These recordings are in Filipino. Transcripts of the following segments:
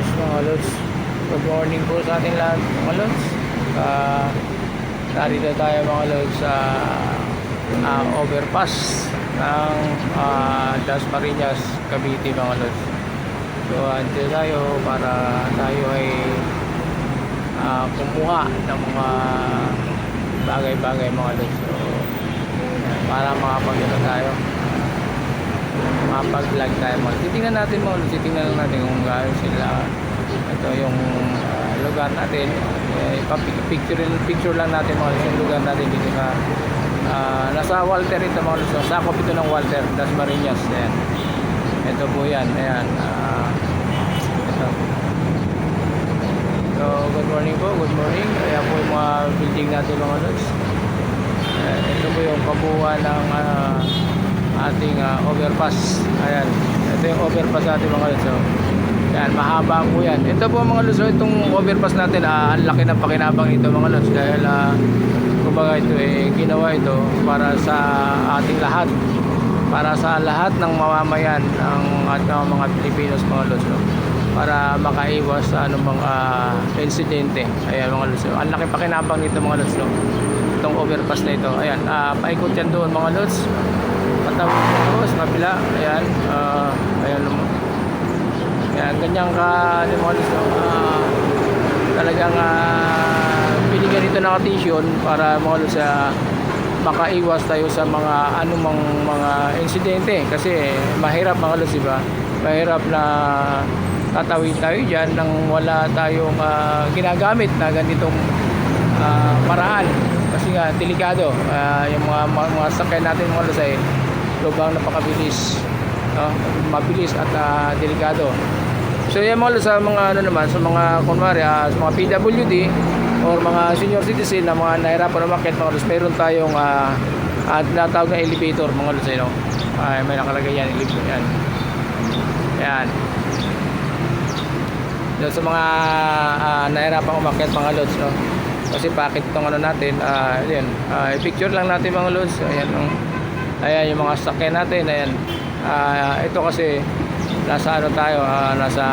Yes mga lods, good morning po sa ating lahat mga lods. Narito tayo mga lods sa overpass ng Dasmariñas, Cavite mga lods. So andito tayo para tayo ay kumuha ng mga bagay-bagay mga lods. So para makapagano tayo, mapag-vlog tayo mga. Titingnan natin mga lods, titingnan lang natin kung gaano sila. Ito yung lugar natin. Picture lang natin mga lods yung lugar natin dito sa nasa Walter ito mga lods. Sakop ito ng Walter, Dasmariñas. Ayan. Ito po yan. Ayan. Ito. So good morning po, good morning. Ayan po yung mga building natin mga lods. Ito po yung kabuuan ng ating overpass. Ayan, ito yung overpass natin mga lods. So, yan, mahaba po yan. Ito po mga lods, itong overpass natin, ang laki ng pakinabang nito mga lods. Dahil kumbaga ito ginawa ito para sa ating lahat, para sa lahat ng mamamayan ng ating mga Pilipinos mga lods, no? Para makaiwas sa anumang insidente. Ayan mga lods, ang laki pakinabang nito mga lods, no? Itong overpass na ito. Ayan, paikot yan doon mga lods. Patawid ito sa kabila. Ayan, ayan naman. Ayan, ganyan ka mga lods, no? Talagang binigyan ito ng attention para mga lods makaiwas tayo sa mga anumang mga insidente. Kasi mahirap mga lods, diba? Mahirap na tatawid tayo dyan nang wala tayong ginagamit na ganitong paraan. Kasi nga delikado, yung mga sakyan natin mga lods ay lubang napakabilis, no? Mabilis at delikado. So yan mga lods, sa mga ano naman, sa mga kunwari sa mga PWD or mga senior citizen na mga nahirapan umakyat mga lods, mayroon tayong tinatawag na elevator mga lods, no? May nakalagay yan, elevator yan. Yan. So, sa mga nahirapan umakyat mga lods, no? Kasi bakit itong ano natin, ayan, i-picture lang natin mga lods. Ayan, ayan yung mga sakyan natin. Ayan, ito kasi nasa ano tayo, nasa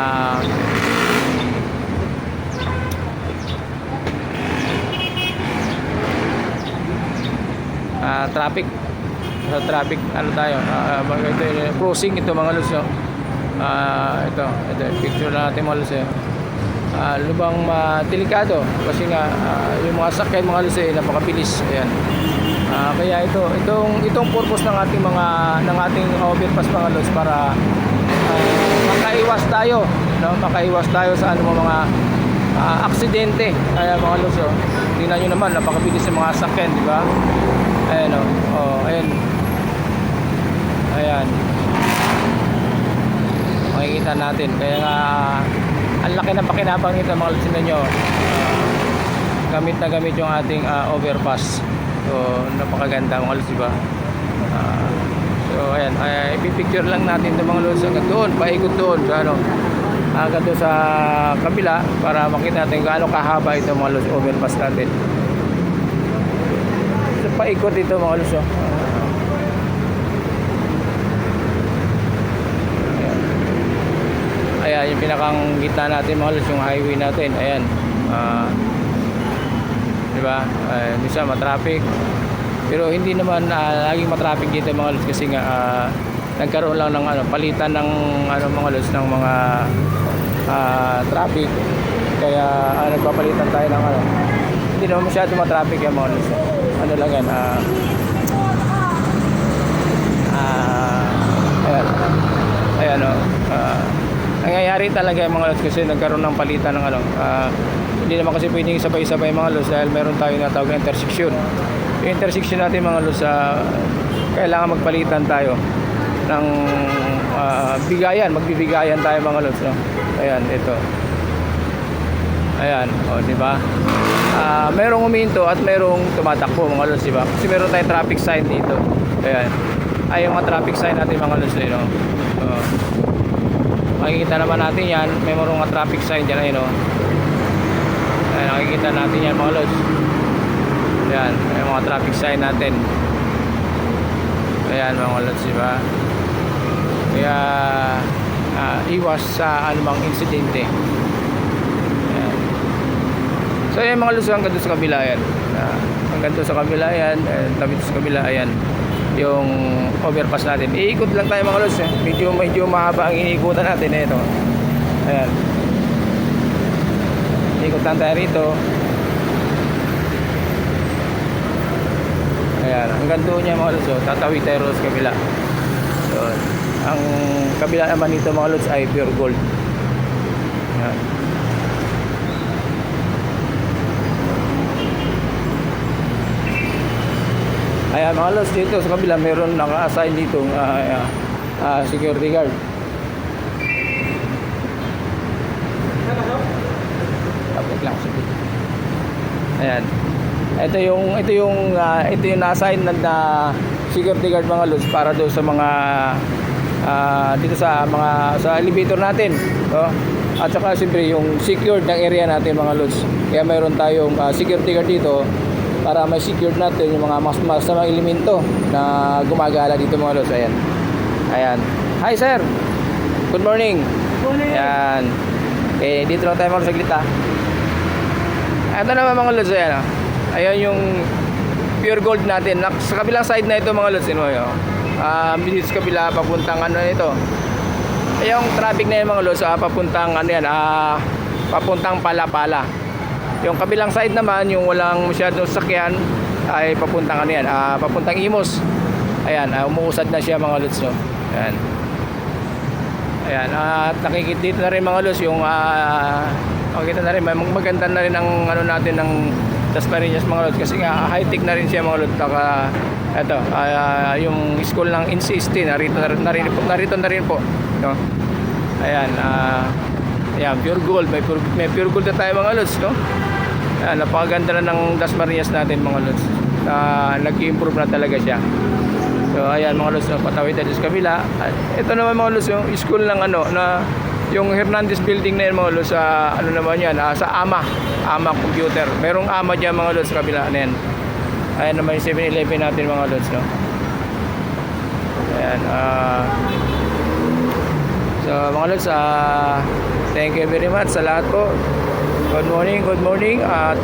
traffic. Sa traffic ano tayo, crossing ito mga lods, no? Ito picture lang natin mga lods. Lubang delikado kasi nga yung mga sakyan mga lods napakabilis. Ayan. Kaya itong purpose ng ating overpass mga lods para makaiwas tayo, no? Makaiwas tayo sa mga aksidente. Kaya mga lods, tingnan nyo naman, napakabilis yung mga sakyan, di ba? Ayan, ayan. Ayan. Makikita natin. Kaya nga ang laki ng pakinabang nito mga lods ninyo. Gamit na gamit yung ating overpass. So napakaganda mga lods, diba? So ayan, ipipicture lang natin ng mga lods hanggang doon, paikot doon sa hanggang doon sa kabila para makita natin gaano kahaba ito mga lods overpass natin. So paikot ito mga lods. Ayan, yung pinakang gitna natin mga lods, yung highway natin. Ayan, diba? Minsan matraffic, pero hindi naman laging matraffic dito mga lods kasi nga nagkaroon lang ng palitan ng mga lods ng mga traffic. Kaya nagpapalitan tayo ng hindi naman masyado matraffic yung mga lods. Ano lang yan, ayan, nangyayari talaga yung mga lods kasi nagkaroon ng palitan ng hindi naman kasi pwedeng sabay-sabay mga lods dahil meron tayong natawag na intersection. Yung intersection natin mga lods, kailangan magpalitan tayo ng magbibigayan tayo mga lods, no? Ayan, ito. Ayan, di ba? Merong huminto at merong tumatakbo mga lods, di ba? Kasi meron tayong traffic sign dito. Ayan. Ay yung mga traffic sign natin mga lods, no? Makikita naman natin yan, may mga traffic sign dyan, ayun, ayan, nakikita natin yan mga lods. Ayan, may mga traffic sign natin. Ayan mga lods, diba? Kaya iwas sa anumang insidente. So yan mga lods, hanggang doon sa kabila yan. Hanggang doon sa kabila yan, tabi sa kabila yan yung overpass natin. Iikot lang tayo mga lods eh. Medyo mahaba ang iniikutan natin eh, ito. Ayan. Iikot lang tayo rito. Ayan, hanggang doon niya mga lods, oh. Tatawid tayo sa kabila. Yun. Ang kabila naman nito mga lods ay pure gold. Ayan. Ayan mga lods, dito sa kabila meron naka-assign dito security guard. Tapos lang sige. Ayan. Ito yung na-assign na security guard mga lods para do sa mga dito sa elevator natin, no? At saka siyempre yung secured ng area natin mga lods. Kaya mayroon tayong security guard dito para may secured natin yung mga masamang elemento na gumagala dito mga lods. Ayan. Ayan. Hi sir. Good morning. Good morning. Ayan. Okay, dito lang tayo magsaglit ha. Ito naman mga lods, ayan. Ayan yung pure gold natin. Sa kabilang side na ito mga lods, dito sa kabila papuntang ano ito. Yung traffic na yan mga lods, papuntang ano yan, papuntang Palapala. Yung kabilang side naman, yung walang masyadong sakyan, ay papuntang ano yan, papuntang Imos. Ayan, umuusad na siya mga lods, no. Ayan. Ayan, at nakikita dito na rin mga lods yung makikita na rin, maganda na rin ang ano natin ng Dasmariñas mga lods, kasi nga high-tech na rin siya mga lods. Ito, yung school ng NC-ST narito na rin po, no. Ayan, ayan, pure gold, may pure gold na tayo mga lods, no. Ayan, napakaganda na ng Dasmariñas natin mga lods. Nag-improve na talaga siya. So ayan mga lods, patawid tayo sa kabila. Ito naman mga lods, yung school ng ano na yung Hernandez building na yan mga lods, ano naman yan, sa AMA computer. Merong AMA dyan mga lods sa kabila na yan. Ayan naman yung 7-Eleven natin mga lods, no. Ayan, so mga lods, thank you very much sa lahat po. Good morning at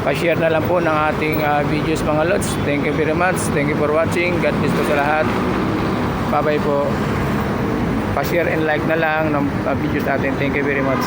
pa-share na lang po ng ating videos mga lods. Thank you very much. Thank you for watching. God bless po sa lahat. Bye bye po. Pa-share and like na lang ng videos natin. Thank you very much.